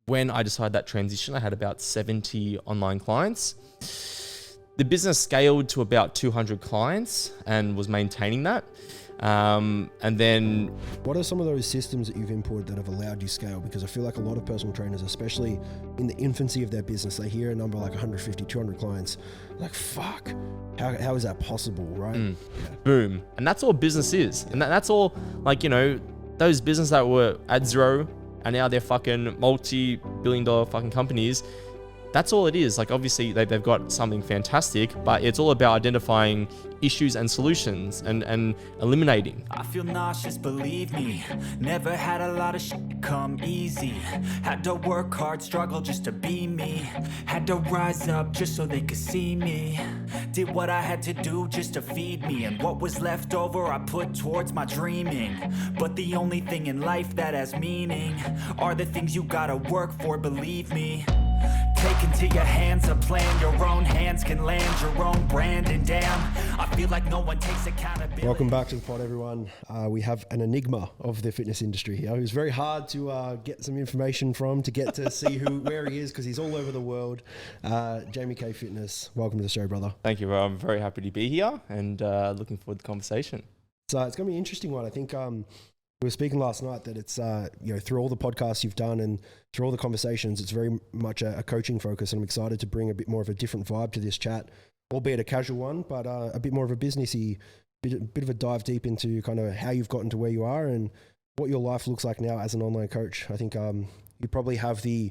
when I decided that transition, I had about 70 online clients. The business scaled to about 200 clients and was maintaining that. And then... What are some of those systems that you've imported that have allowed you scale? Because I feel like a lot of personal trainers, especially in the infancy of their business, they hear a number like 150, 200 clients, like, fuck, how is that possible, right? Yeah. Boom. And that's all business is. And that's all, like, you know, those businesses that were at zero and now they're fucking multi-billion-dollar fucking companies. That's all it is. Like, obviously they've got something fantastic, but it's all about identifying issues and solutions and eliminating. I feel nauseous, believe me. Never had a lot of shit come easy. Had to work hard, struggle just to be me. Had to rise up just so they could see me. Did what I had to do just to feed me. And what was left over I put towards my dreaming. But the only thing in life that has meaning are the things you gotta work for, believe me. Take into your hands a plan, your own hands can land your own brand, and damn, I feel like no one takes accountability. Welcome back to the pod, everyone. We have an enigma of the fitness industry here. It was very hard to get some information from, to get to see where he is, because he's all over the world. Jamie K Fitness, welcome to the show, brother. Thank you, bro. I'm very happy to be here and looking forward to the conversation. So it's going to be an interesting one. I think we were speaking last night that it's, through all the podcasts you've done and through all the conversations, it's very much a coaching focus. And I'm excited to bring a bit more of a different vibe to this chat, albeit a casual one, but a bit more of a businessy, bit of a dive deep into kind of how you've gotten to where you are and what your life looks like now as an online coach. I think you probably have the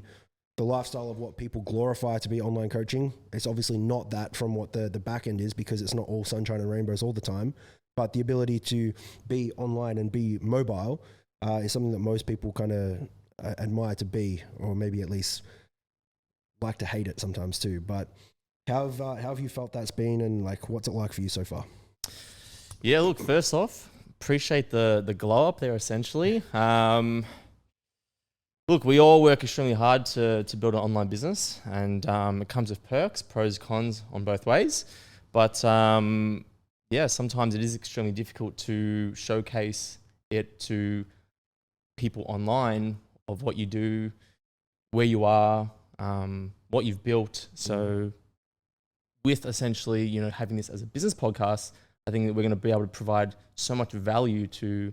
lifestyle of what people glorify to be online coaching. It's obviously not that from what the back end is, because it's not all sunshine and rainbows all the time. But the ability to be online and be mobile is something that most people kind of admire to be, or maybe at least like to hate it sometimes too. But how have you felt that's been, and like what's it like for you so far? Yeah, look, first off, appreciate the glow up there essentially. Look, we all work extremely hard to build an online business, and it comes with perks, pros, cons on both ways. But yeah, sometimes it is extremely difficult to showcase it to people online of what you do, where you are, what you've built. So with essentially, you know, having this as a business podcast, I think that we're going to be able to provide so much value to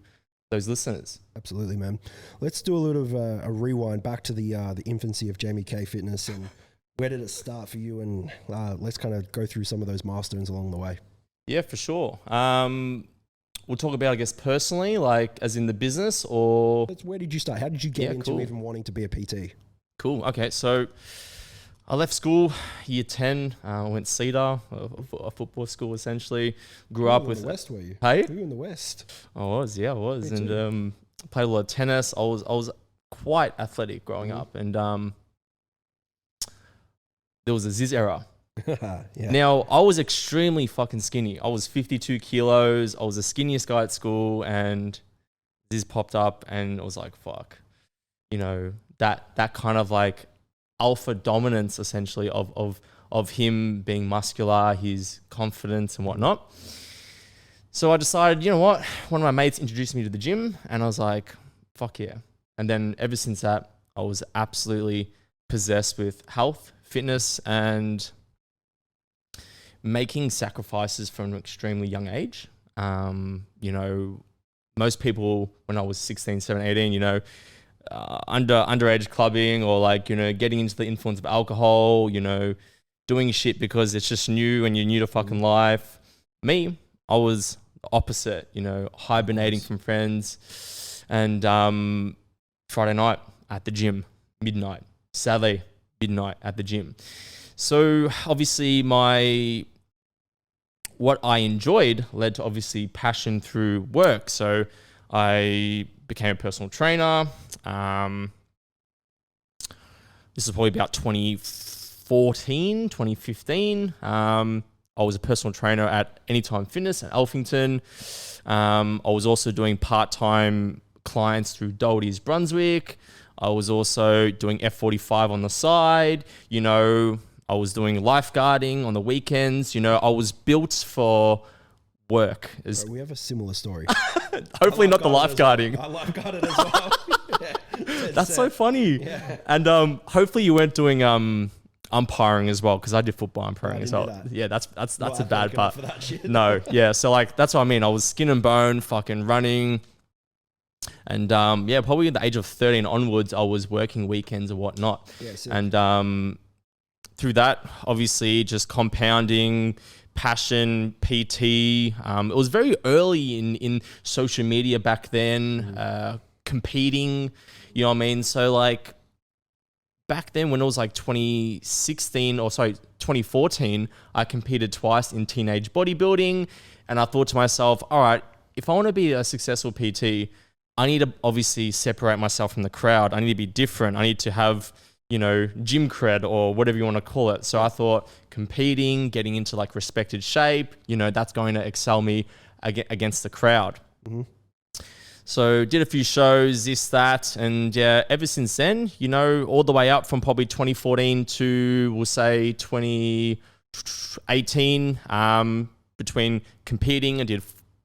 those listeners. Absolutely, man. Let's do a little of a rewind back to the infancy of Jamie K Fitness, and where did it start for you? And let's kind of go through some of those milestones along the way. Yeah, for sure. We'll talk about, I guess, personally, like as in the business, or... Where did you start? How did you get into even wanting to be a PT? Cool. Okay, so I left school year 10. I went Cedar, a football school essentially. Grew up with... in the West, were you? Hey? Were you in the West? I was. And played a lot of tennis. I was quite athletic growing up, and there was a Ziz era. Yeah. Now, I was extremely fucking skinny. I was 52 kilos. I was the skinniest guy at school, and Ziz popped up, and I was like, fuck. You know, that kind of like alpha dominance essentially of him being muscular, his confidence and whatnot. So I decided, you know what? One of my mates introduced me to the gym, and I was like, fuck yeah. And then ever since that, I was absolutely possessed with health, fitness, and making sacrifices from an extremely young age. You know, most people when I was 16, 17, 18, you know, underage clubbing, or like, you know, getting into the influence of alcohol, you know, doing shit because it's just new and you're new to fucking life. Me, I was the opposite, you know, hibernating from friends, and Friday night at the gym, midnight, Saturday, midnight at the gym. So obviously what I enjoyed led to obviously passion through work. So I became a personal trainer. This is probably about 2014, 2015. I was a personal trainer at Anytime Fitness at Alphington. I was also doing part-time clients through Doherty's Brunswick. I was also doing F45 on the side. You know, I was doing lifeguarding on the weekends. You know, I was built for work. We have a similar story. Hopefully not the lifeguarding. I lifeguarded as well. Yeah. That's so funny. Yeah. And hopefully you weren't doing umpiring as well, because I did football umpiring as well. That. Yeah, that's Well, a I bad feel part. for that shit. No, yeah. So like that's what I mean. I was skin and bone, fucking running. And yeah, probably at the age of 13 onwards, I was working weekends and whatnot. Yeah, sick. And through that, obviously, just compounding, passion, PT. It was very early in social media back then, competing, you know what I mean? So like back then when it was like 2014, I competed twice in teenage bodybuilding. And I thought to myself, all right, if I want to be a successful PT, I need to obviously separate myself from the crowd. I need to be different. I need to have, you know, gym cred or whatever you want to call it. So I thought competing, getting into like respected shape, you know, that's going to excel me against the crowd. Mm-hmm. So did a few shows, this, that, and yeah, ever since then, you know, all the way up from probably 2014 to, we'll say 2018, between competing, I did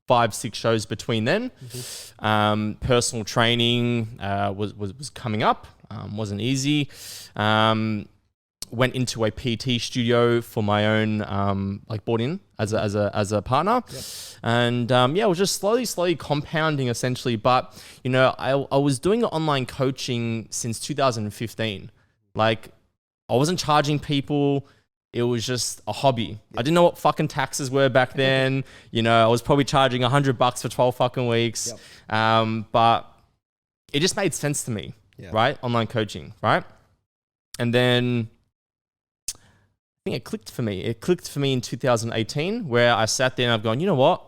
5-6 shows between then. Mm-hmm. Personal training was coming up, wasn't easy. Went into a PT studio for my own, like bought in as a partner. Yep. And yeah, it was just slowly compounding essentially. But, you know, I was doing online coaching since 2015. Like I wasn't charging people. It was just a hobby. Yep. I didn't know what fucking taxes were back then. You know, I was probably charging $100 for 12 fucking weeks. Yep. But it just made sense to me, right? Online coaching, right? And then I think it clicked for me. It clicked for me in 2018 where I sat there and I've gone, you know what?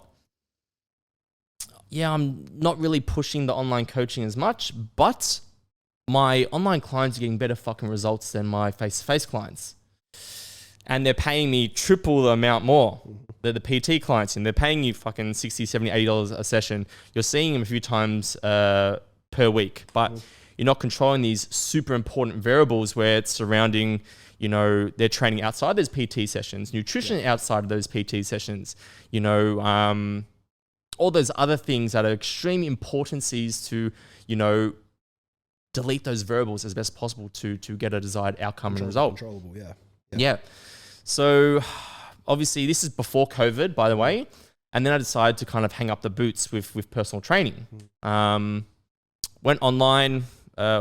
Yeah, I'm not really pushing the online coaching as much, but my online clients are getting better fucking results than my face-to-face clients. And they're paying me triple the amount more. They're the PT clients and they're paying you fucking $60, $70, $80 a session. You're seeing them a few times per week, but you're not controlling these super important variables where it's surrounding, you know, they're training outside those PT sessions, nutrition outside of those PT sessions, you know, all those other things that are extreme importances to, you know, delete those variables as best possible to get a desired outcome and result. Controllable, Yeah. So obviously this is before COVID, by the way. And then I decided to kind of hang up the boots with personal training. Went online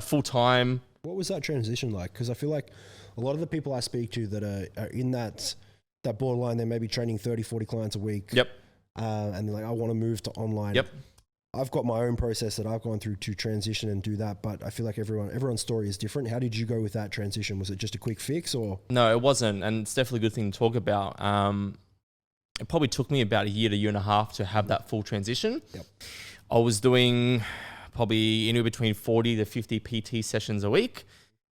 full time. What was that transition like? Because I feel like a lot of the people I speak to that are in that borderline, they may be training 30, 40 clients a week. Yep. And they're like, I want to move to online. Yep. I've got my own process that I've gone through to transition and do that, but I feel like everyone's story is different. How did you go with that transition? Was it just a quick fix or? No, it wasn't. And it's definitely a good thing to talk about. It probably took me about a year to year and a half to have that full transition. Yep. I was doing probably anywhere between 40 to 50 PT sessions a week.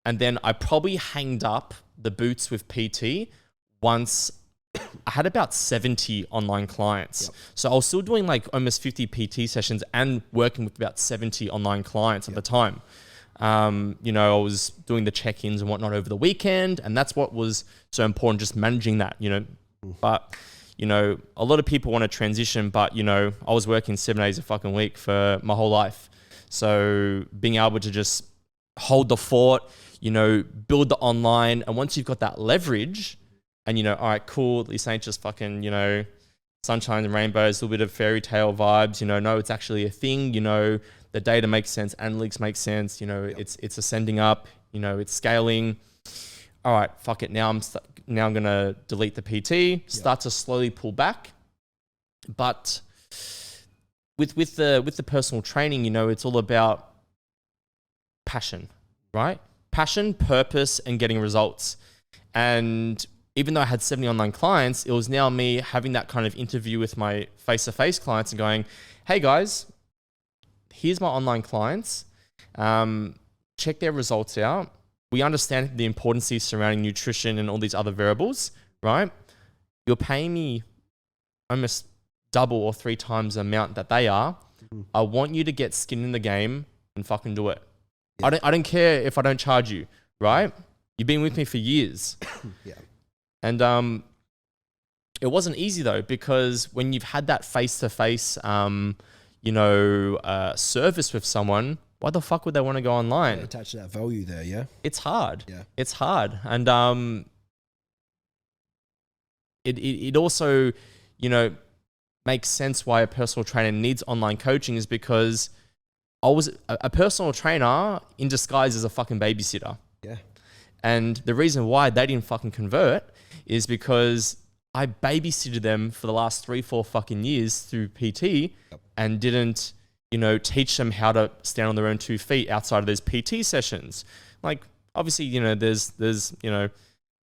And then I probably hanged up the boots with PT once I had about 70 online clients. Yep. So I was still doing like almost 50 PT sessions and working with about 70 online clients at the time. You know, I was doing the check-ins and whatnot over the weekend, and that's what was so important, just managing that, you know. But, you know, a lot of people want to transition, but, you know, I was working 7 days a fucking week for my whole life. So being able to just hold the fort, you know, build the online, and once you've got that leverage, and, you know, all right, cool, this ain't just fucking, you know, sunshine and rainbows, a little bit of fairy tale vibes, you know, no, it's actually a thing, you know, the data makes sense, analytics makes sense, you know, it's ascending up, you know, it's scaling. All right, fuck it, now I'm going to delete the PT, start to slowly pull back. But with the personal training, you know, it's all about passion, right? Passion, purpose, and getting results. And even though I had 70 online clients, it was now me having that kind of interview with my face-to-face clients and going, hey guys, here's my online clients. Check their results out. We understand the importance surrounding nutrition and all these other variables, right? You're paying me almost double or 3 times the amount that they are. I want you to get skin in the game and fucking do it. Yeah. I don't care if I don't charge you, right? You've been with me for years. Yeah. And it wasn't easy though, because when you've had that face-to-face, you know, service with someone, why the fuck would they want to go online? Attach that value there, yeah? It's hard. Yeah. It's hard. And it also, you know, makes sense why a personal trainer needs online coaching is because I was a personal trainer in disguise as a fucking babysitter. Yeah. And the reason why they didn't fucking convert is because I babysitted them for the last 3-4 fucking years through PT and didn't, you know, teach them how to stand on their own 2 feet outside of those PT sessions. Like, obviously, you know, there's, you know,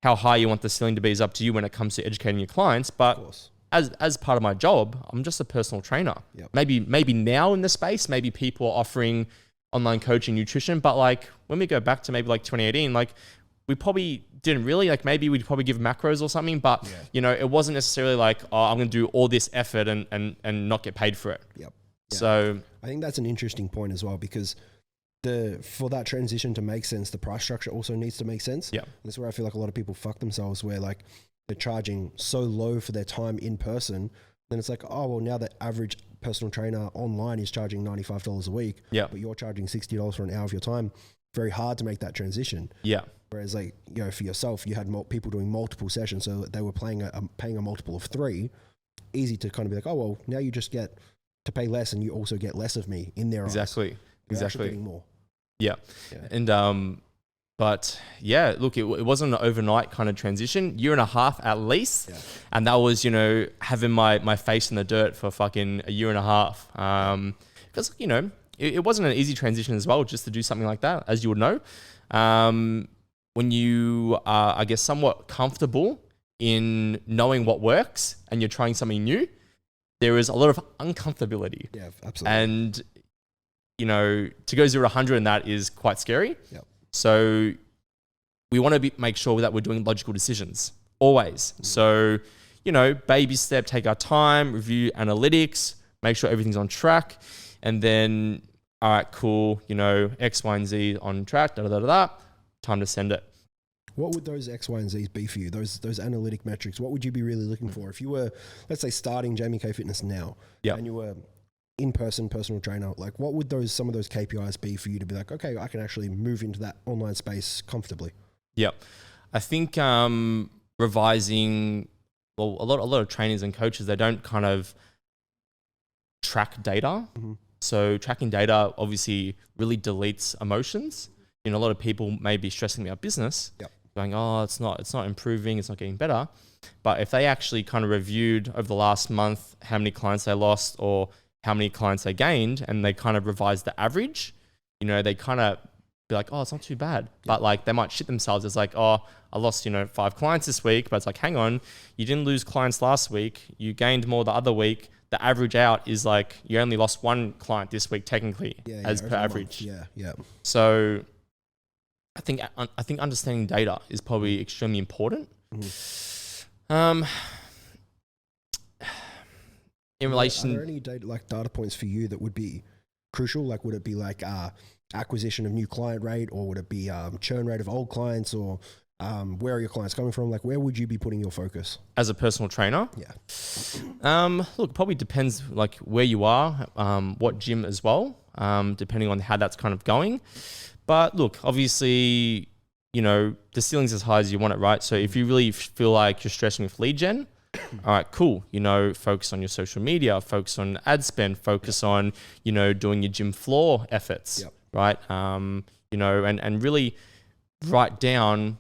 how high you want the ceiling to be is up to you when it comes to educating your clients. But as part of my job, I'm just a personal trainer. Yep. Maybe now in the space, maybe people are offering online coaching, nutrition, but like when we go back to maybe like 2018, like we probably didn't really, like maybe we'd probably give macros or something, but you know, it wasn't necessarily like, oh, I'm going to do all this effort and not get paid for it. Yep. So I think that's an interesting point as well, because for that transition to make sense, the price structure also needs to make sense. Yeah. That's where I feel like a lot of people fuck themselves, where like they're charging so low for their time in person. Then it's like, oh, well, now the average personal trainer online is charging $95 a week, but you're charging $60 for an hour of your time. Very hard to make that transition. Yeah. Whereas like, you know, for yourself, you had people doing multiple sessions, so they were paying a multiple of 3. Easy to kind of be like, oh, well, now you just get to pay less and you also get less of me in their eyes. You're actually getting more. Yeah. And, but yeah, look, it wasn't an overnight kind of transition, 1.5 years at least. Yeah. And that was, you know, having my face in the dirt for fucking 1.5 years. Because, you know, it wasn't an easy transition as well, just to do something like that, as you would know. When you are, I guess, somewhat comfortable in knowing what works and you're trying something new, there is a lot of uncomfortability. Yeah, absolutely. And, you know, to go 0 to 100 in that is quite scary. Yep. So we want to make sure that we're doing logical decisions always. So, you know, baby step, take our time, review analytics, make sure everything's on track. And then, all right, cool, you know, X, Y, and Z on track, time to send it. What would those X, Y, and Z's be for you? Those analytic metrics, what would you be really looking for? If you were, let's say, starting Jamie K Fitness now, and you were in-person personal trainer, like what would some of those KPIs be for you to be like, okay, I can actually move into that online space comfortably? Yeah. I think revising, well, a lot of trainers and coaches, they don't kind of track data. Mm-hmm. So tracking data obviously really deletes emotions. You know, a lot of people may be stressing about business, going, oh, it's not improving, it's not getting better. But if they actually kind of reviewed over the last month how many clients they lost or how many clients they gained, and they kind of revised the average, you know, they kind of be like, oh, it's not too bad. But like they might shit themselves. It's like, oh, I lost, you know, 5 clients this week, but it's like, hang on, you didn't lose clients last week. You gained more the other week. The average out is like, you only lost 1 client this week, technically, as per average. Yeah. So I think understanding data is probably extremely important. Mm-hmm. In relation, are there any data points for you that would be crucial? Like, would it be like acquisition of new client rate, or would it be churn rate of old clients, or where are your clients coming from? Like, where would you be putting your focus as a personal trainer? Yeah. Look, it probably depends like where you are, what gym as well, depending on how that's kind of going. But look, obviously, you know, the ceiling's as high as you want it, right? So if you really feel like you're stressing with lead gen, all right, cool. You know, focus on your social media, focus on ad spend, focus on, you know, doing your gym floor efforts, right? You know, and really write down,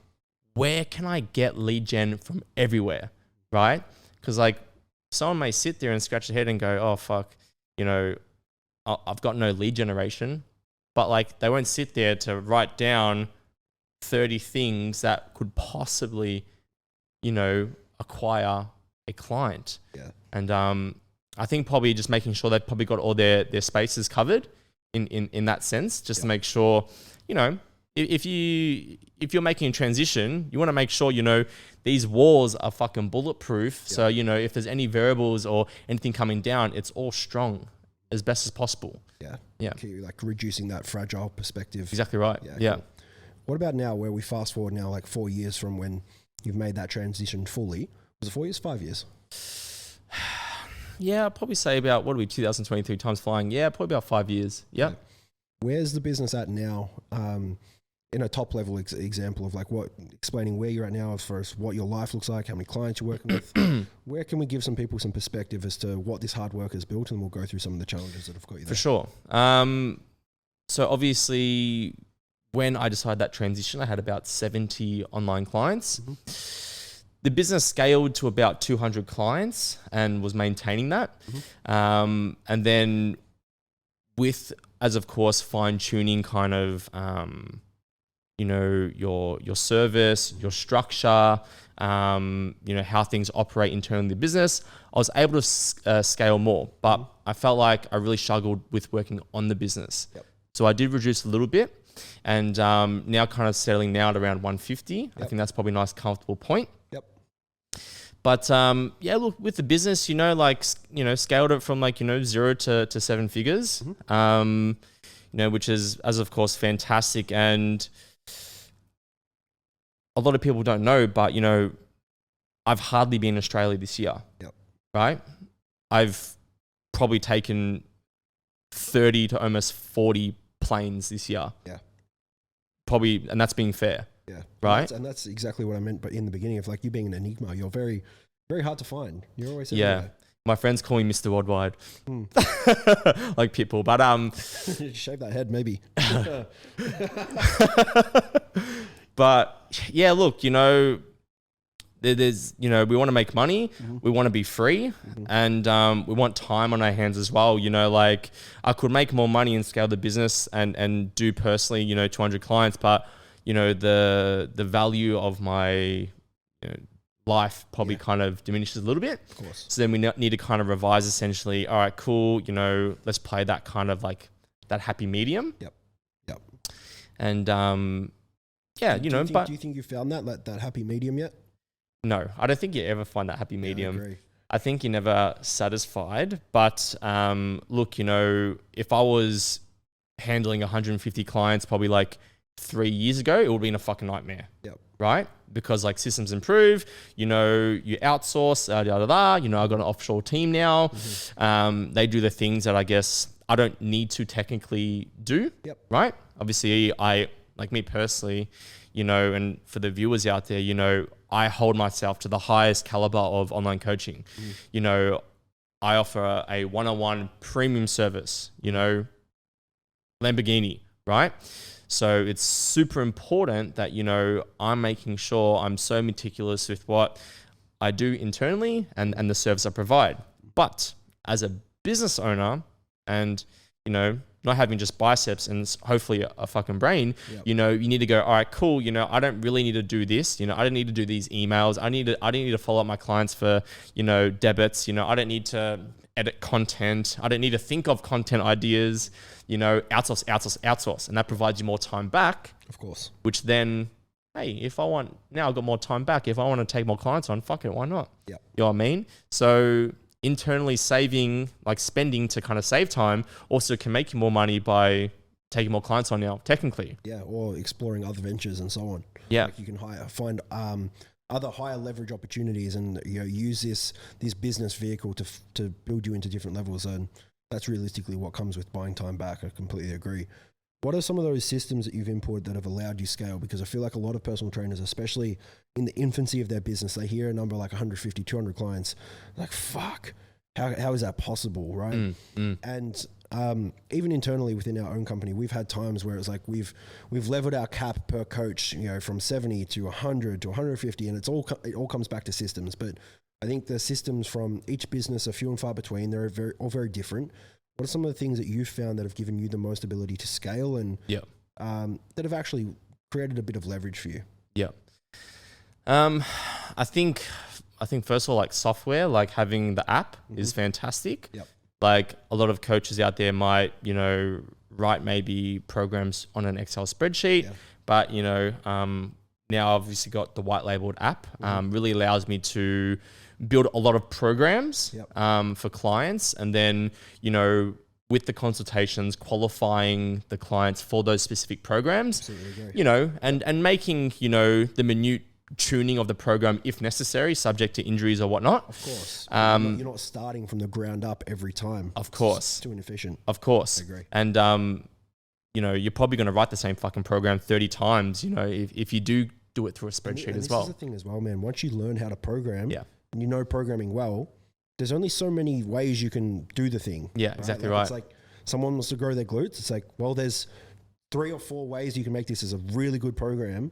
where can I get lead gen from everywhere, right? Because like someone may sit there and scratch their head and go, oh, fuck, you know, I've got no lead generation. But like they won't sit there to write down 30 things that could possibly, you know, acquire a client. Yeah. And I think probably just making sure they've probably got all their spaces covered in that sense, just to make sure, you know, if you're making a transition, you want to make sure, you know, these walls are fucking bulletproof. Yeah. So, you know, if there's any variables or anything coming down, it's all strong as best as possible. Yeah. Like reducing that fragile perspective. Exactly right. Yeah. Cool. What about now, where we fast forward now, like 4 years from when you've made that transition fully? Was it 4 years, 5 years? Yeah, I'd probably say about, 2023 times flying. Yeah, probably about 5 years. Yeah. where's the business at now? In a top level example of like explaining where you're at now as far as what your life looks like, how many clients you're working with. Where can we give some people some perspective as to what this hard work has built, and we'll go through some of the challenges that have got you there. For sure. So obviously, when I decided that transition, I had about 70 online clients. The business scaled to about 200 clients and was maintaining that. And then with, as of course, fine tuning kind of, you know, your service, your structure, you know, how things operate internally in the business, I was able to scale more, but I felt like I really struggled with working on the business. So I did reduce a little bit, and now kind of settling now at around 150. I think that's probably a nice, comfortable point. But yeah, look, with the business, you know, like, you know, scaled it from like, you know, 0 to 7 figures, you know, which is, as of course, fantastic. And a lot of people don't know, but, you know, I've hardly been in Australia this year, right? I've probably taken 30 to almost 40 planes this year. Probably, and that's being fair. Right. And that's exactly what I meant, but in the beginning of like you being an enigma, you're very, very hard to find. You're always My friends call me Mr. Worldwide, like Pitbull. But shave that head, maybe. But yeah, look, you know, there's, you know, we want to make money, we want to be free, and we want time on our hands as well. You know, like I could make more money and scale the business and do personally, you know, 200 clients, but you know, the value of my, you know, life probably kind of diminishes a little bit. Of course. So then we need to kind of revise essentially, all right, cool, you know, let's play that kind of like that happy medium. And yeah, you know, do you think you found that happy medium yet? No, I don't think you ever find that happy medium. I agree. I think you're never satisfied. But look, you know, if I was handling 150 clients probably like 3 years ago, it would have been a fucking nightmare. Right? Because like systems improve, you know, you outsource, you know, I've got an offshore team now. They do the things that I guess I don't need to technically do. Right? Obviously, I, like me personally, you know, and for the viewers out there, you know, I hold myself to the highest caliber of online coaching. You know, I offer a one-on-one premium service, you know, Lamborghini, right? So it's super important that, you know, I'm making sure I'm so meticulous with what I do internally and the service I provide. But as a business owner and, you know, not having just biceps and hopefully a fucking brain, you know, you need to go, all right, cool. You know, I don't really need to do this. You know, I don't need to do these emails. I don't need to follow up my clients for, you know, debits. You know, I don't need to edit content. I don't need to think of content ideas, you know, outsource. And that provides you more time back. Of course. Which then, hey, if I want, now I've got more time back. If I want to take more clients on, fuck it, why not? You know what I mean? So internally saving, like spending to kind of save time also can make you more money by taking more clients on now, technically. Or exploring other ventures and so on. Like you can find other higher leverage opportunities and, you know, use this business vehicle to build you into different levels. And that's realistically what comes with buying time back. I completely agree. What are some of those systems that you've imported that have allowed you scale? Because I feel like a lot of personal trainers, especially in the infancy of their business, they hear a number like 150, 200 clients, like, fuck, how is that possible, right? And even internally within our own company, we've had times where it's like we've leveled our cap per coach, you know, from 70 to 100 to 150, and it all comes back to systems. But I think the systems from each business are few and far between. They're all very different. What are some of the things that you've found that have given you the most ability to scale and that have actually created a bit of leverage for you? I think first of all, like software, like having the app is fantastic. Like a lot of coaches out there might, you know, write maybe programs on an Excel spreadsheet, but you know, now I've obviously got the white labeled app, really allows me to build a lot of programs for clients, and then, you know, with the consultations, qualifying the clients for those specific programs, you know, and making, you know, the minute tuning of the program if necessary, subject to injuries or whatnot. Of course. You're not starting from the ground up every time. Of course. It's too inefficient. Of course. I agree. And you know, you're probably going to write the same fucking program 30 times, you know, if you do it through a spreadsheet and as this well. is the thing as well, man. Once you learn how to program Yeah. and you know programming well, there's only so many ways you can do the thing. Yeah, exactly Like, right. It's like someone wants to grow their glutes. It's like, well, there's 3 or 4 ways you can make this as a really good program.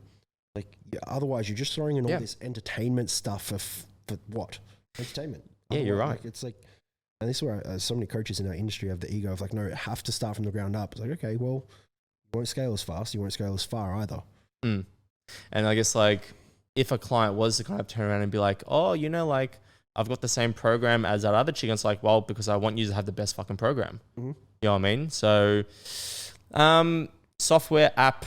Like, otherwise, you're just throwing in all this entertainment stuff for what? Entertainment. Yeah, you're right. Like, it's like, and this is where so many coaches in our industry have the ego of like, no, it have to start from the ground up. It's like, okay, well, you won't scale as fast. You won't scale as far either. Mm. And I guess like if a client was to kind of turn around and be like, oh, you know, like I've got the same program as that other chick. It's like, well, because I want you to have the best fucking program. Mm-hmm. You know what I mean? So, software, app,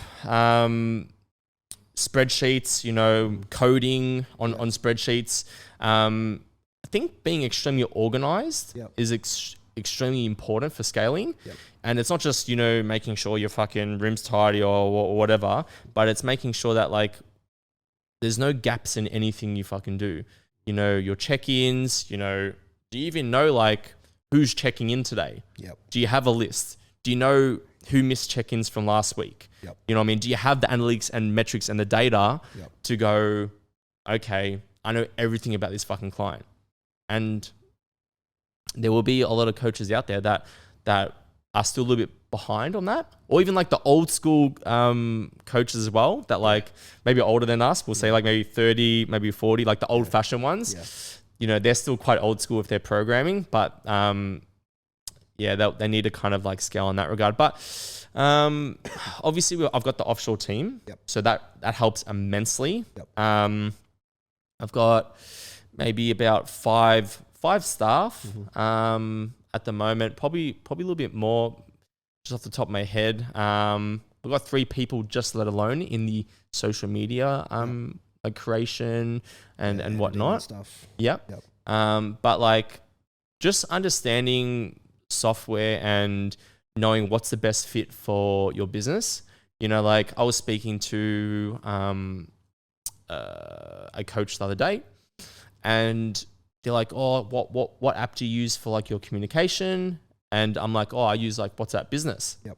spreadsheets, you know, coding on spreadsheets. I think being extremely organized is extremely important for scaling. Yep. And it's not just, you know, making sure your fucking room's tidy or whatever, but it's making sure that like there's no gaps in anything you fucking do. You know, your check-ins, you know, do you even know like who's checking in today? Yep. Do you have a list? Do you know who missed check-ins from last week? Yep. You know what I mean? Do you have the analytics and metrics and the data to go, okay, I know everything about this fucking client. And there will be a lot of coaches out there that are still a little bit behind on that, or even like the old school coaches as well that like maybe older than us, we'll say like maybe 30, maybe 40, like the old fashioned ones. Yeah. You know, they're still quite old school if they're programming, but they need to kind of like scale in that regard. But obviously I've got the offshore team, so that helps immensely. I've got maybe about five staff at the moment, probably a little bit more just off the top of my head. We've got 3 people just let alone in the social media like creation and whatnot. Stuff. Yep. But like just understanding software and knowing what's the best fit for your business. You know, like I was speaking to a coach the other day, and they're like, oh, what app do you use for like your communication? And I'm like, oh, I use like WhatsApp Business. Yep.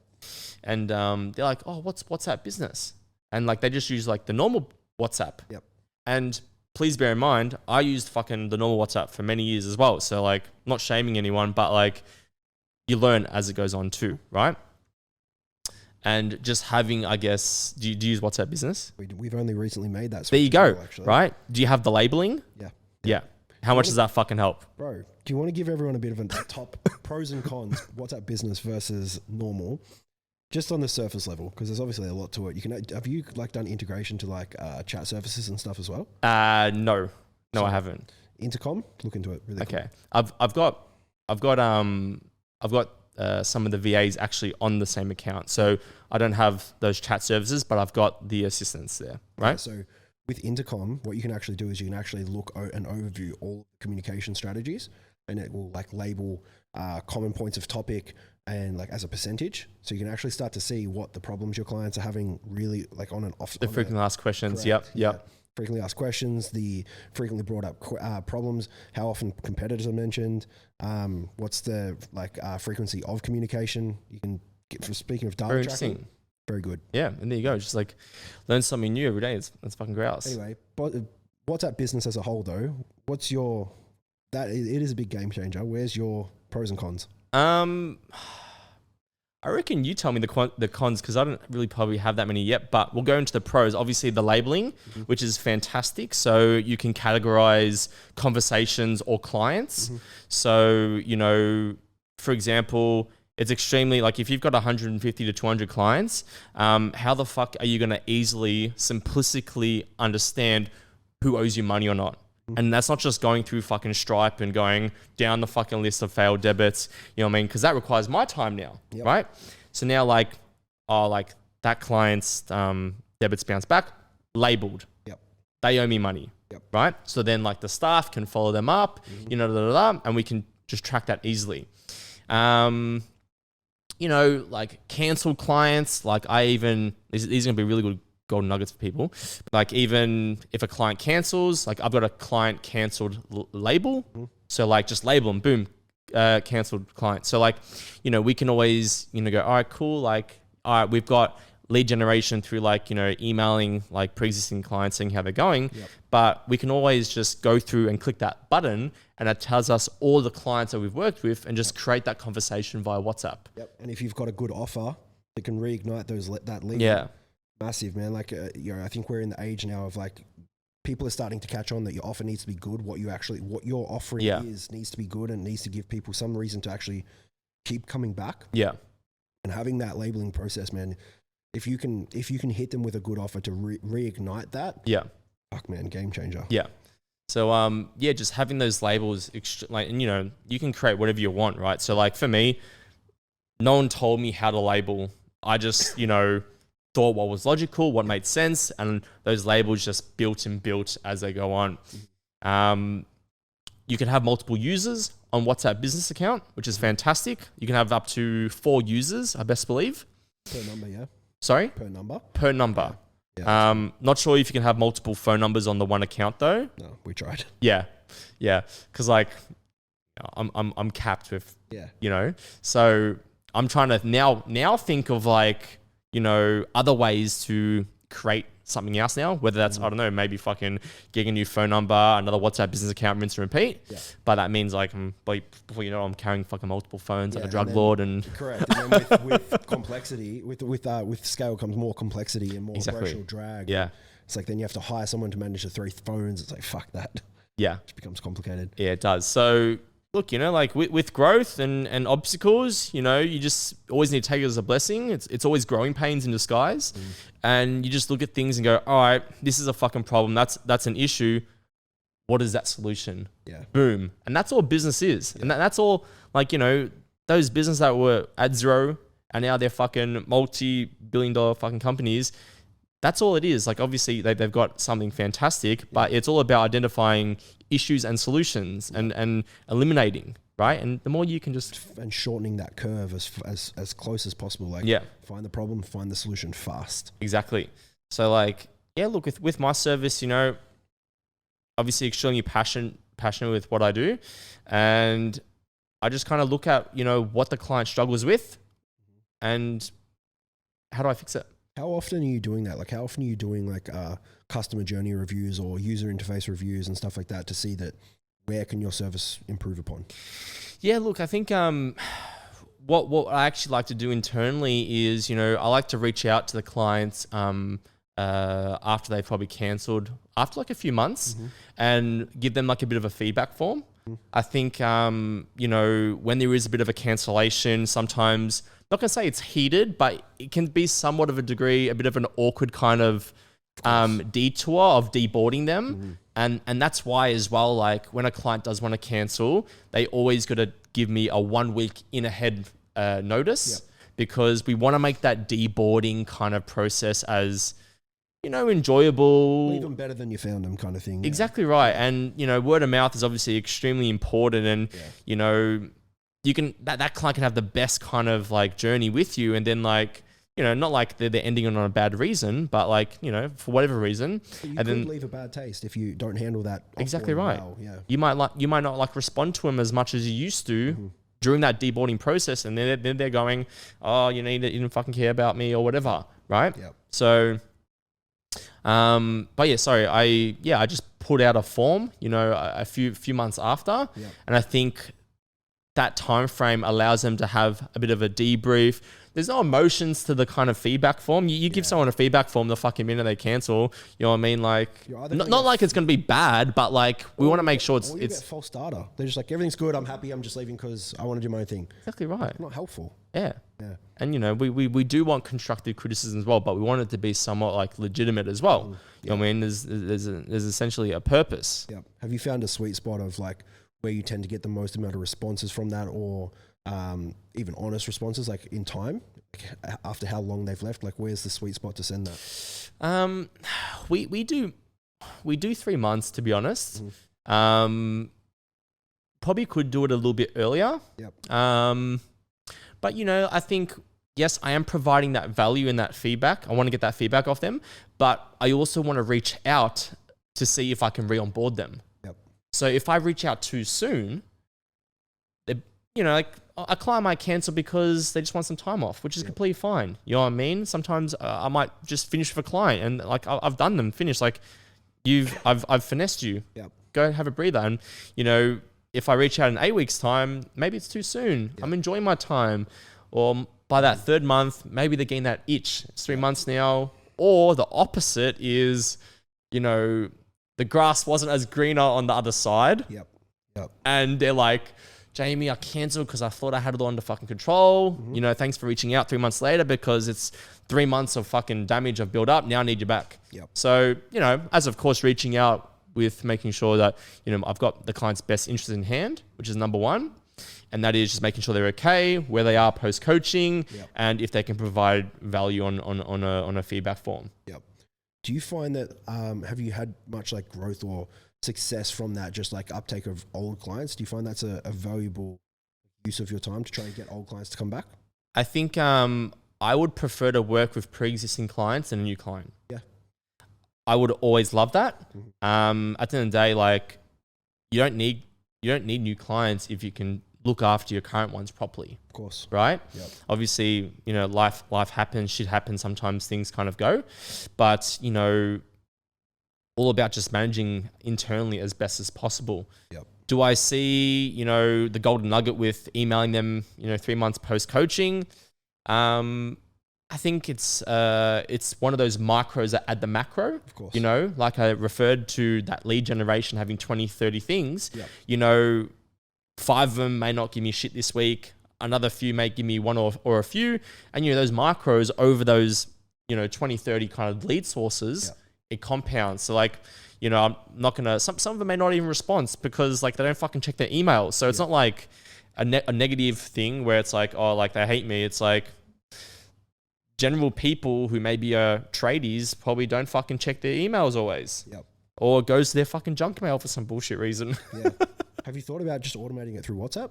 And they're like, oh, what's WhatsApp Business? And like they just use like the normal WhatsApp. Yep. And please bear in mind, I used fucking the normal WhatsApp for many years as well. So like, not shaming anyone, but like you learn as it goes on too, right? And just having, I guess, do you use WhatsApp Business? We've only recently made that. There you go, actually. right? Do you have the labeling? Yeah. Yeah. How much does that fucking help? Bro, do you want to give everyone a bit of a top pros and cons, WhatsApp Business versus normal, just on the surface level? Because there's obviously a lot to it. Have you like done integration to like chat services and stuff as well? No, I haven't. Intercom, look into it. Really Okay, cool. I've got some of the VAs actually on the same account, so I don't have those chat services, but I've got the assistants there, right? Yeah, so with Intercom, what you can actually do is you can actually look and overview all communication strategies, and it will like label common points of topic and like as a percentage. So you can actually start to see what the problems your clients are having really like on and off. The frequently asked questions. Correct. Yep. Yeah. Frequently asked questions, the frequently brought up problems, how often competitors are mentioned, what's the like frequency of communication. You can get, for speaking of data Very tracking, interesting. very good. Yeah, and there you go. Just like learn something new every day. It's fucking grouse. Anyway, but WhatsApp Business as a whole though, what's your, it is a big game changer. Where's your pros and cons? I reckon you tell me the cons, because I don't really probably have that many yet, but we'll go into the pros. Obviously the labeling, which is fantastic. So you can categorize conversations or clients. So, you know, for example, it's extremely like if you've got 150 to 200 clients, how the fuck are you going to easily, simplistically understand who owes you money or not? And that's not just going through fucking Stripe and going down the fucking list of failed debits, you know what I mean? Because that requires my time now, right? So now like, oh, like that client's debits bounce back, labeled. They owe me money, right? So then like the staff can follow them up, you know, and we can just track that easily. You know, like canceled clients, like these are going to be really good golden nuggets for people. Like even if a client cancels, like I've got a client canceled label. So like just label them, boom, canceled client. So like, you know, we can always, you know, go, all right, cool. Like all right, we've got lead generation through like, emailing like pre-existing clients, seeing how they're going. Yep. But we can always just go through and click that button, and it tells us all the clients that we've worked with, and just create that conversation via WhatsApp. Yep. And if you've got a good offer, it can reignite that lead. Yeah. Massive, man. Like, I think we're in the age now of like, people are starting to catch on that your offer needs to be good. What your offering needs to be good, and needs to give people some reason to actually keep coming back. Yeah. And having that labeling process, man, if you can hit them with a good offer to reignite that, Yeah. fuck, man, game changer. Yeah. So, just having those labels, and you can create whatever you want, right? So like for me, no one told me how to label. I just, thought what was logical, what made sense, and those labels just built as they go on. You can have multiple users on WhatsApp business account, which is fantastic. You can have up to 4 users, I best believe. Per number, yeah. Sorry? Per number. Per number. Yeah. Not sure if you can have multiple phone numbers on the one account though. No, we tried. Yeah. Because like, I'm capped with, Yeah. So I'm trying to now think of like, other ways to create something else now, whether that's, I don't know, maybe fucking getting a new phone number, another WhatsApp business account, rinse and repeat. Yeah. But that means like, before I'm carrying fucking multiple phones like a drug and then- lord and Correct. And then with complexity, with scale comes more complexity and more Exactly. operational drag. yeah. It's like then you have to hire someone to manage the 3 phones. It's like, fuck that. Yeah. It becomes complicated. Yeah, it does. So look, like with growth and obstacles, you just always need to take it as a blessing. It's always growing pains in disguise. And you just look at things and go, all right, this is a fucking problem. That's an issue. What is that solution? Yeah. Boom. And that's all business is. And that's all like, those businesses that were at zero and now they're fucking multi-billion-dollar fucking companies. That's all it is. Like obviously they've got something fantastic, but it's all about identifying issues and solutions and eliminating, right? And the more you can just And shortening that curve as close as possible. Like, find the problem, find the solution fast. Exactly. So like, look, with my service, obviously extremely passionate with what I do. And I just kind of look at, what the client struggles with and how do I fix it? How often are you doing that? Like, how often are you doing like customer journey reviews or user interface reviews and stuff like that to see that where can your service improve upon? Yeah, look, I think what I actually like to do internally is, I like to reach out to the clients after they've probably cancelled after like a few months and give them like a bit of a feedback form. I think, when there is a bit of a cancellation, sometimes, I'm not going to say it's heated, but it can be somewhat of a degree, a bit of an awkward kind of detour of deboarding them. And that's why as well, like when a client does want to cancel, they always got to give me a 1 week in ahead notice because we want to make that deboarding kind of process as, enjoyable. Leave them better than you found them kind of thing. Exactly right. And, word of mouth is obviously extremely important and, you can, that client can have the best kind of like journey with you. And then like, not like they're ending on a bad reason, but like, for whatever reason. You and could then leave a bad taste if you don't handle that. Exactly offboarding right. well. Yeah. You might not like respond to them as much as you used to during that deboarding process. And then they're going, oh, you didn't fucking care about me or whatever. Right. Yep. So, but yeah, sorry. I just put out a form, a few months after, Yep. and I think that time frame allows them to have a bit of a debrief. There's no emotions to the kind of feedback form. You give someone a feedback form the fucking minute they cancel. You know what I mean? Like, You're either not gonna like it's going to be bad, but like we want to make sure Or you get false data. They're just like, everything's good. I'm happy. I'm just leaving because I want to do my own thing. exactly right. Not helpful. Yeah. Yeah. And we do want constructive criticism as well, but we want it to be somewhat like legitimate as well. You know what I mean? There's essentially a purpose. Yeah. Have you found a sweet spot of like where you tend to get the most amount of responses from that, or even honest responses, like in time, after how long they've left? Like, where's the sweet spot to send that? We do 3 months, to be honest. Probably could do it a little bit earlier. Yep. But I think, yes, I am providing that value and that feedback. I want to get that feedback off them, but I also want to reach out to see if I can re-onboard them. Yep. So if I reach out too soon, you know, like a client might cancel because they just want some time off, which is completely fine. You know what I mean? Sometimes I might just finish with a client, and like I've done them finish. Like I've finessed you. Yep. Go have a breather, and you know, if I reach out in 8 weeks' time, maybe it's too soon. I'm enjoying my time, or by that 3rd month, maybe they're getting that itch. It's 3 months now, or the opposite is, you know, the grass wasn't as greener on the other side. Yep. And they're like, Jamie, I cancelled because I thought I had it all under fucking control. Mm-hmm. You know, thanks for reaching out 3 months later because it's 3 months of fucking damage I've built up. Now I need you back. Yep. So, you know, as of course reaching out with making sure that, you know, I've got the client's best interest in hand, which is number one. And that is just making sure they're okay, where they are post-coaching, and if they can provide value on a feedback form. Yep. Do you find that, have you had much like growth or success from that, just like uptake of old clients? Do you find that's a valuable use of your time to try and get old clients to come back? I think I would prefer to work with pre-existing clients than a new client. Yeah. I would always love that. At the end of the day, like you don't need new clients if you can look after your current ones properly. Of course. Right? Yep. Obviously, you know, life happens, shit happens, sometimes things kind of go. But, you know, all about just managing internally as best as possible. Yep. Do I see, you know, the golden nugget with emailing them, you know, 3 months post-coaching? I think it's one of those micros that add the macro. Of course. You know, like I referred to that lead generation having 20, 30 things. Yep. You know, 5 of them may not give me shit this week. Another few may give me one or a few. And, you know, those macros over those, you know, 20, 30 kind of lead sources, it compounds. So like, you know, I'm not going to, some of them may not even respond because like they don't fucking check their email. So it's not like a negative thing where it's like, oh, like they hate me. It's like general people who maybe are tradies probably don't fucking check their emails always. Yep. Or goes to their fucking junk mail for some bullshit reason. Yeah. Have you thought about just automating it through WhatsApp?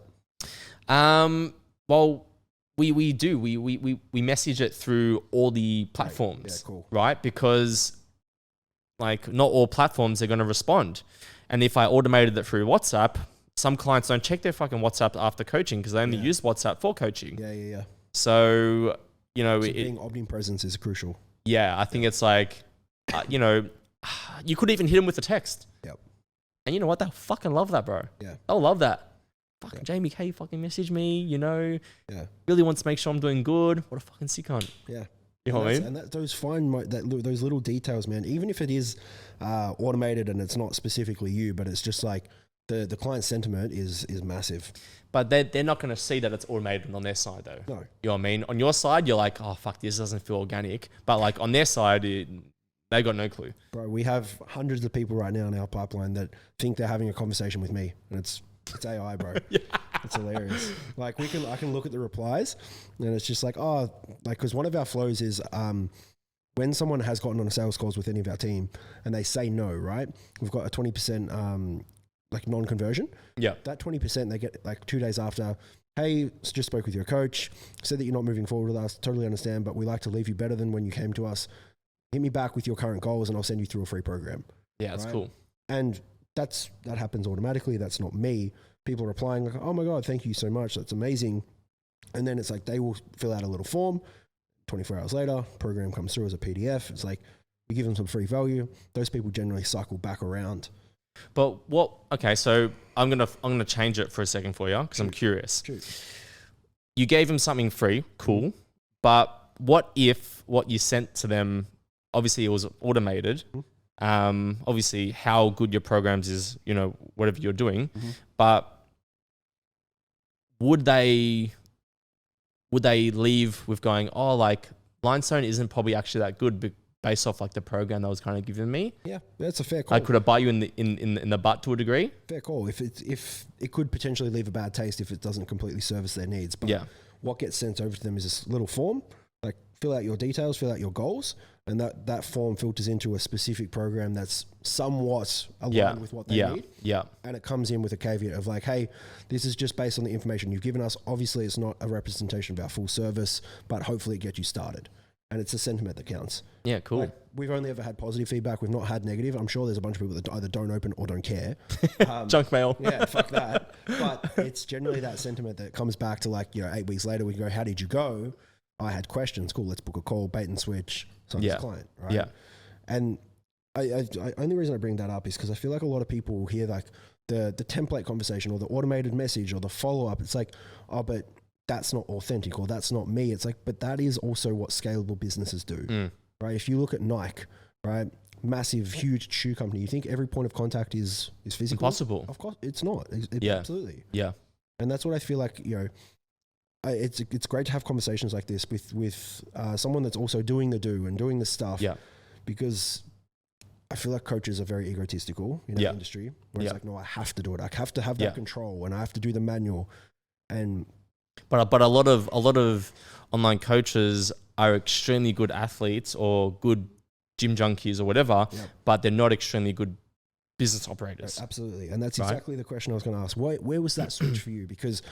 Well, we do. We message it through all the platforms. Yeah, cool. Right? Because like not all platforms are going to respond. And if I automated it through WhatsApp, some clients don't check their fucking WhatsApp after coaching because they only use WhatsApp for coaching. Yeah. So, you know, So being omnipresent is crucial. Yeah, I think it's like, you know, you could even hit them with a text. Yep. And you know what? They'll fucking love that, bro. Yeah. They'll love that. Fucking Jamie K fucking message me, you know. Yeah. Really wants to make sure I'm doing good. What a fucking sick cunt. Yeah. You know what I mean? And those little details, man, even if it is automated and it's not specifically you, but it's just like the client sentiment is massive. But they're not going to see that it's automated on their side, though. No. You know what I mean? On your side, you're like, oh, fuck, this doesn't feel organic. But like on their side, they got no clue. Bro, we have hundreds of people right now in our pipeline that think they're having a conversation with me, and it's AI, bro. It's hilarious. Like I can look at the replies, and it's just like, oh, like because one of our flows is when someone has gotten on a sales calls with any of our team and they say no, right? We've got a 20% like non-conversion. Yeah. That 20% they get like 2 days after. Hey, just spoke with your coach, said that you're not moving forward with us. Totally understand, but we like to leave you better than when you came to us. Hit me back with your current goals and I'll send you through a free program. Yeah, that's cool. And that happens automatically. That's not me. People are replying like, oh my God, thank you so much. That's amazing. And then it's like, they will fill out a little form. 24 hours later, program comes through as a PDF. It's like, we give them some free value. Those people generally cycle back around. But okay, so I'm gonna change it for a second for you because I'm curious. Shoot. You gave them something free, cool. But what if what you sent to them, obviously it was automated, obviously how good your programs is, you know, whatever you're doing, but would they leave with going, oh, like Limestone isn't probably actually that good based off like the program that was kind of giving me? Yeah, that's a fair call. I could have bite you in the butt to a degree. Fair call. If it could potentially leave a bad taste if it doesn't completely service their needs. But what gets sent over to them is this little form, like fill out your details, fill out your goals, and that form filters into a specific program that's somewhat aligned with what they need. Yeah. And it comes in with a caveat of like, hey, this is just based on the information you've given us. Obviously, it's not a representation of our full service, but hopefully it gets you started. and it's the sentiment that counts. Yeah, cool. Like, we've only ever had positive feedback. We've not had negative. I'm sure there's a bunch of people that either don't open or don't care. Junk mail. Yeah, fuck that. But it's generally that sentiment that comes back to, like, 8 weeks later, we go, how did you go? I had questions. Cool, let's book a call, bait and switch, sign this client, right? Yeah. And I only reason I bring that up is because I feel like a lot of people hear like the template conversation or the automated message or the follow-up. It's like, oh, but that's not authentic or that's not me. It's like, but that is also what scalable businesses do, right? If you look at Nike, right? Massive, huge shoe company. You think every point of contact is physical? Impossible. Of course, it's not. Absolutely. Yeah. And that's what I feel like, it's great to have conversations like this with someone that's also doing the do and doing the stuff. Yeah. Because I feel like coaches are very egotistical in our industry. Where it's like, no, I have to do it. I have to have that control and I have to do the manual. And but a lot of online coaches are extremely good athletes or good gym junkies or whatever, but they're not extremely good business operators. Absolutely. And that's exactly the question I was going to ask. Where was that switch for you? Because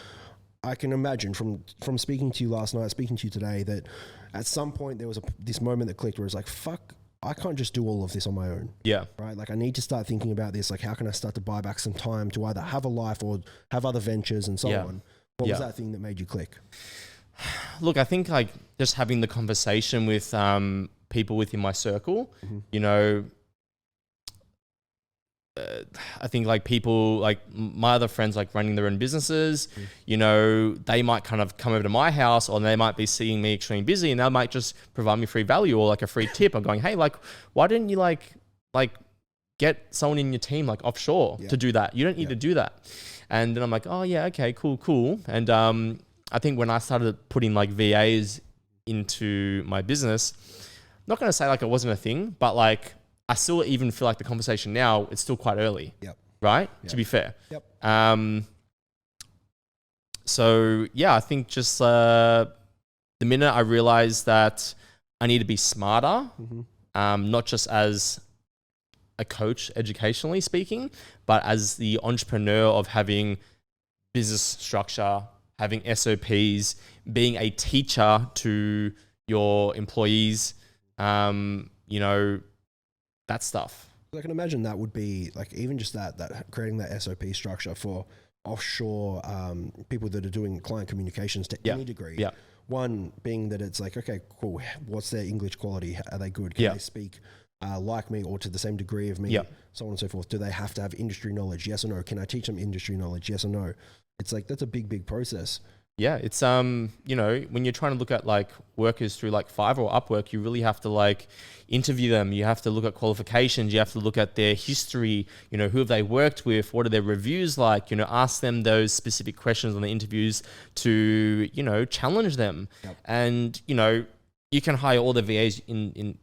I can imagine from speaking to you last night, speaking to you today, that at some point there was this moment that clicked where it's like, fuck, I can't just do all of this on my own. Yeah. Right. Like I need to start thinking about this. Like how can I start to buy back some time to either have a life or have other ventures and so on. What was that thing that made you click? Look, I think like just having the conversation with people within my circle, I think like people like my other friends like running their own businesses, they might kind of come over to my house or they might be seeing me extremely busy and they might just provide me free value or like a free tip. I'm going, hey, like, why didn't you like get someone in your team like offshore to do that? You don't need to do that. And then I'm like, oh yeah, okay, cool. And I think when I started putting like VAs into my business, I'm not going to say like it wasn't a thing, but like I still even feel like the conversation now, it's still quite early, right? To be fair. So yeah, I think just the minute I realized that I need to be smarter, not just as a coach educationally speaking, but as the entrepreneur of having business structure, having SOPs, being a teacher to your employees, that stuff. I can imagine that would be like even just that creating that SOP structure for offshore people that are doing client communications to any degree. Yeah. One being that it's like, okay, cool. What's their English quality? Are they good? Can they speak like me or to the same degree of me? So on and so forth. Do they have to have industry knowledge? Yes or no? Can I teach them industry knowledge? Yes or no? It's like, that's a big process. Yeah, it's when you're trying to look at like workers through like Fiverr or Upwork, you really have to like interview them. You have to look at qualifications. You have to look at their history. Who have they worked with? What are their reviews like? Ask them those specific questions on the interviews to challenge them. And you can hire all the VAs in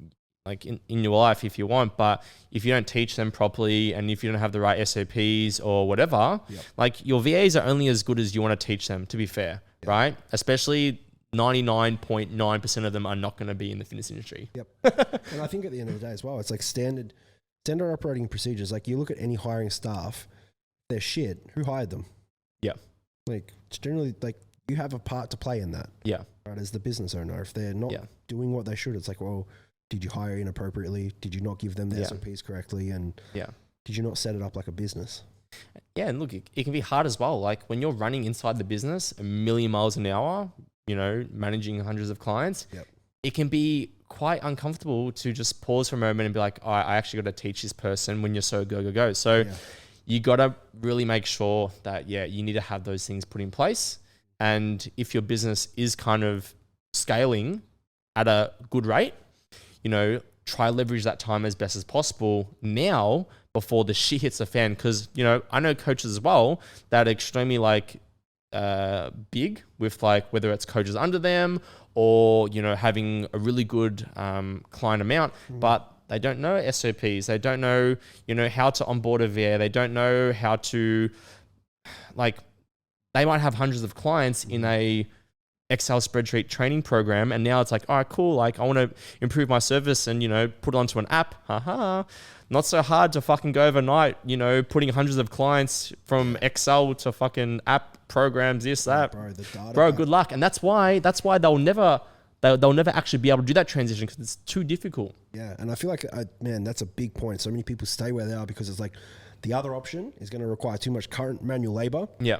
your life if you want, but if you don't teach them properly and if you don't have the right SOPs or whatever, like your VAs are only as good as you want to teach them, to be fair, right? Especially 99.9% of them are not going to be in the fitness industry. And I think at the end of the day as well, it's like standard operating procedures. Like you look at any hiring staff, they're shit. Who hired them? Like it's generally like you have a part to play in that. Right, as the business owner. If they're not doing what they should, it's like, well, did you hire inappropriately? Did you not give them the SOPs correctly? And did you not set it up like a business? Yeah, and look, it can be hard as well. Like when you're running inside the business a million miles an hour, managing hundreds of clients, it can be quite uncomfortable to just pause for a moment and be like, all right, I actually got to teach this person when you're so go. So you got to really make sure that, you need to have those things put in place. And if your business is kind of scaling at a good rate, try leverage that time as best as possible now before the shit hits the fan. Because, I know coaches as well that are extremely like big with like whether it's coaches under them or, having a really good client amount, but they don't know SOPs. They don't know, how to onboard a VA. They don't know how to they might have hundreds of clients in a Excel spreadsheet training program, and now it's like, all right, cool. Like I want to improve my service and put it onto an app. Not so hard to fucking go overnight. Putting hundreds of clients from Excel to fucking app programs, this that. Bro, the data. Bro, good luck. And that's why they'll never they'll never actually be able to do that transition because it's too difficult. Yeah, and I feel like, man, that's a big point. So many people stay where they are because it's like the other option is going to require too much current manual labor Yeah.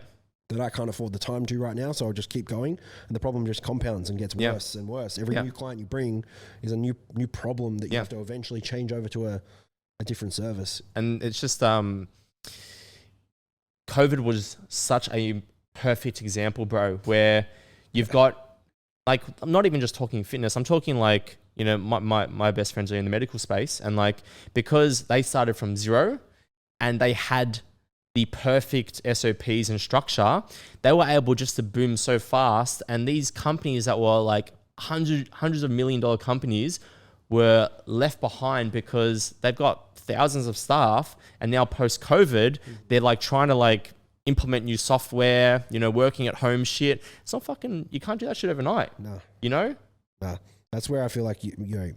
that I can't afford the time to right now, so I'll just keep going. And the problem just compounds and gets Yeah. worse and worse. Every Yeah. new client you bring is a new problem that you Yeah. have to eventually change over to a different service. And it's just COVID was such a perfect example, bro, where you've got, like, I'm not even just talking fitness, I'm talking like, you know, my best friends are in the medical space, and like, because they started from zero and they had the perfect SOPs and structure, they were able just to boom so fast. And these companies that were like hundreds of $1 million companies were left behind because they've got thousands of staff, and now post COVID, they're like trying to like implement new software, you know, working at home shit. It's not fucking, you can't do that shit overnight. No, You know? that's where I feel like you know,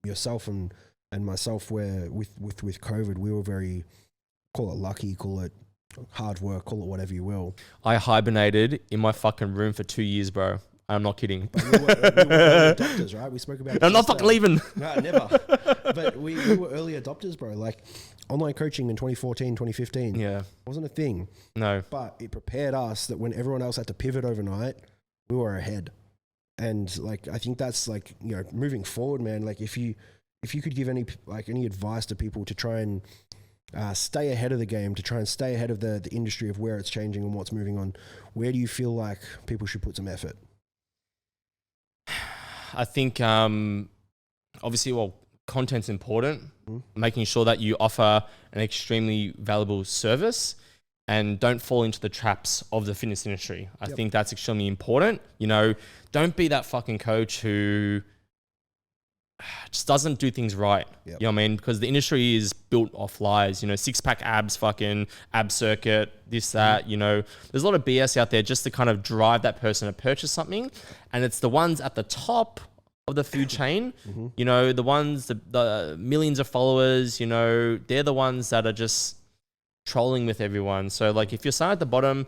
yourself and myself, where with COVID, we were very, call it lucky, call it hard work, call it whatever you will. I hibernated in my fucking room for 2 years, bro. I'm not kidding. But we were early adopters, right? We spoke about. I'm not fucking leaving. No, never. But we were early adopters, bro. Like online coaching in 2014, 2015 Yeah. wasn't a thing, No. but it prepared us that when everyone else had to pivot overnight, we were ahead. And like, I think that's like, you know, moving forward, man, like if you could give any advice to people to try and stay ahead of the game, to try and stay ahead of the industry of where it's changing and what's moving on, where do you feel like people should put some effort? I think obviously, well, content's important. Making sure that you offer an extremely valuable service and don't fall into the traps of the fitness industry. I think that's extremely important. You know, don't be that fucking coach who just doesn't do things right. You know what I mean? Because the industry is built off lies, you know, 6-pack abs, fucking ab circuit, this, that, you know, there's a lot of BS out there just to kind of drive that person to purchase something. And it's the ones at the top of the food chain, you know, the ones, the millions of followers, you know, they're the ones that are just trolling with everyone. So like, if you're starting at the bottom,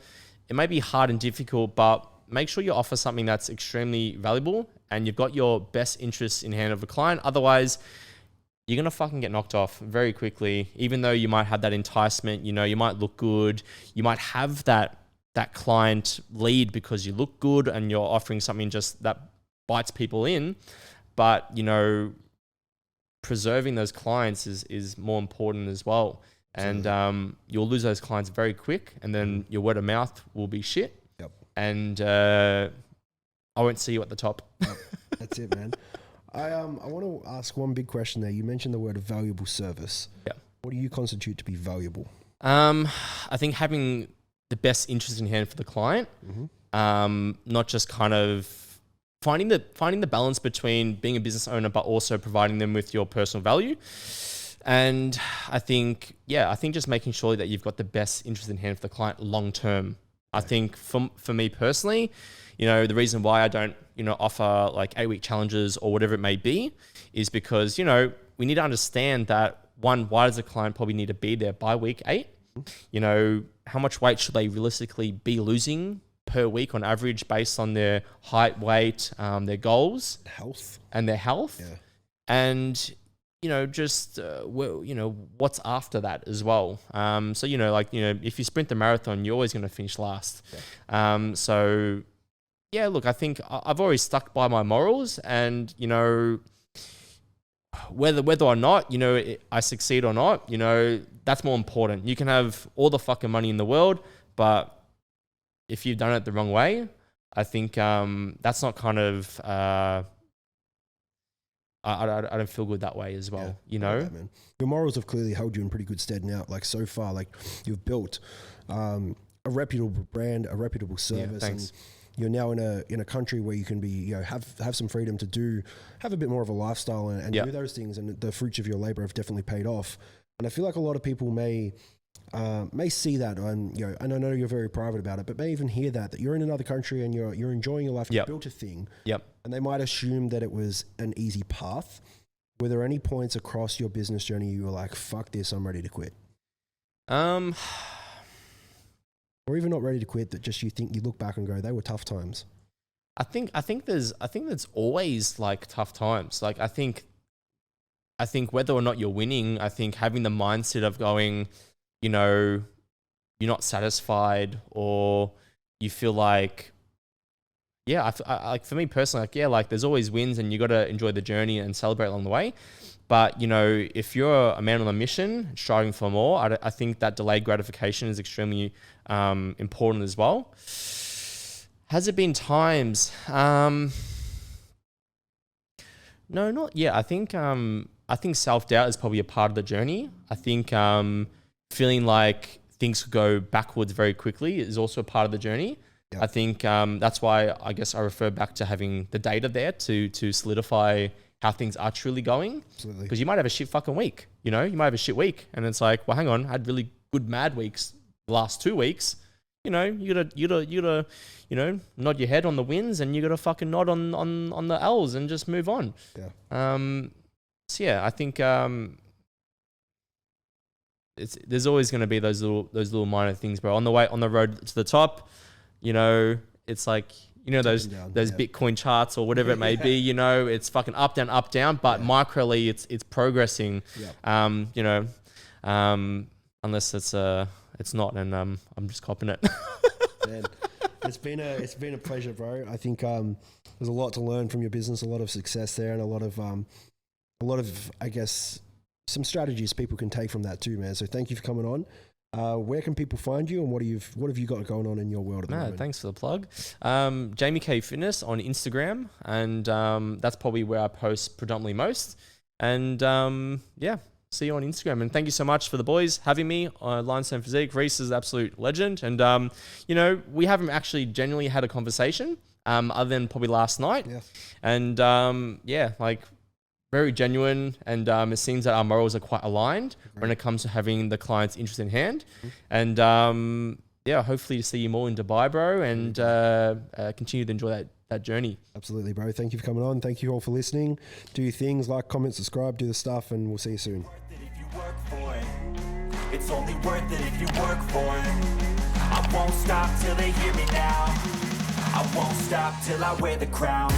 it may be hard and difficult, but make sure you offer something that's extremely valuable and you've got your best interests in hand of a client. Otherwise, you're going to fucking get knocked off very quickly. Even though you might have that enticement, you know, you might look good. You might have that client lead because you look good and you're offering something just that bites people in. But, you know, preserving those clients is more important as well. And you'll lose those clients very quick, and then your word of mouth will be shit. Yep. And I won't see you at the top. Yep. That's it, man. I want to ask one big question there. You mentioned the word valuable service. Yeah. What do you constitute to be valuable? I think having the best interest in hand for the client, not just kind of finding the balance between being a business owner, but also providing them with your personal value. And I think just making sure that you've got the best interest in hand for the client long term. I think for me personally, you know, the reason why I don't, you know, offer like 8-week challenges or whatever it may be is because, you know, we need to understand that, one, why does the client probably need to be there by week 8? You know, how much weight should they realistically be losing per week on average based on their height, weight, their goals, and their health. Yeah. And, you know, just, you know, what's after that as well. So, you know, like, you know, if you sprint the marathon, you're always going to finish last. Yeah. So, yeah, look, I think I've always stuck by my morals, and, you know, whether or not, you know, I succeed or not, you know, that's more important. You can have all the fucking money in the world, but if you've done it the wrong way, I think that's not kind of... I don't feel good that way as well, you know? That, man. Your morals have clearly held you in pretty good stead now. Like so far, like you've built a reputable brand, a reputable service. Yeah, thanks. And you're now in a country where you can be, you know, have some freedom to have a bit more of a lifestyle and do those things. And the fruits of your labor have definitely paid off. And I feel like a lot of people may see that, and, you know, and I know you're very private about it, but may even hear that you're in another country and you're enjoying your life. You built a thing. Yep. And they might assume that it was an easy path. Were there any points across your business journey you were like, fuck this, I'm ready to quit? Or even not ready to quit, that just you think you look back and go, they were tough times? I think there's always like tough times. Like I think whether or not you're winning, I think having the mindset of going, you know, you're not satisfied or you feel like, yeah, I like for me personally, like, yeah, like there's always wins and you got to enjoy the journey and celebrate along the way. But, you know, if you're a man on a mission, striving for more, I think that delayed gratification is extremely important as well. Has it been times? No, not yet. I think self-doubt is probably a part of the journey. I think feeling like things could go backwards very quickly is also a part of the journey. Yep. I think that's why I guess I refer back to having the data there to solidify how things are truly going. Absolutely. Because you might have a shit fucking week, you know? You might have a shit week and it's like, well, hang on, I had really good mad weeks the last 2 weeks. You know, you gotta, you know, nod your head on the wins and you gotta fucking nod on the L's and just move on. Yeah. So yeah, I think there's always gonna be those little minor things, bro. On the road to the top, you know, it's like, you know, those Bitcoin charts or whatever it may be, you know, it's fucking up, down, but microly it's progressing. Yeah. You know, unless it's not, and I'm just copping it. Man, it's been a pleasure, bro. I think there's a lot to learn from your business, a lot of success there, and a lot of I guess some strategies people can take from that too, man. So thank you for coming on. Where can people find you, and what have you got going on in your world at the moment? Thanks for the plug. Jamie K Fitness on Instagram, and that's probably where I post predominantly most. And yeah, see you on Instagram. And thank you so much for the boys having me on Lionstone Physique. Reese is an absolute legend, and you know, we haven't actually genuinely had a conversation other than probably last night. Yeah. And yeah, like, very genuine, and it seems that our morals are quite aligned when it comes to having the client's interest in hand. And yeah, hopefully to see you more in Dubai, bro, and continue to enjoy that journey. Absolutely, bro. Thank you for coming on. Thank you all for listening. Do your things, like, comment, subscribe, do the stuff, and we'll see you soon. It's only worth it if you work for it. I won't stop till they hear me now. I won't stop till I wear the crown.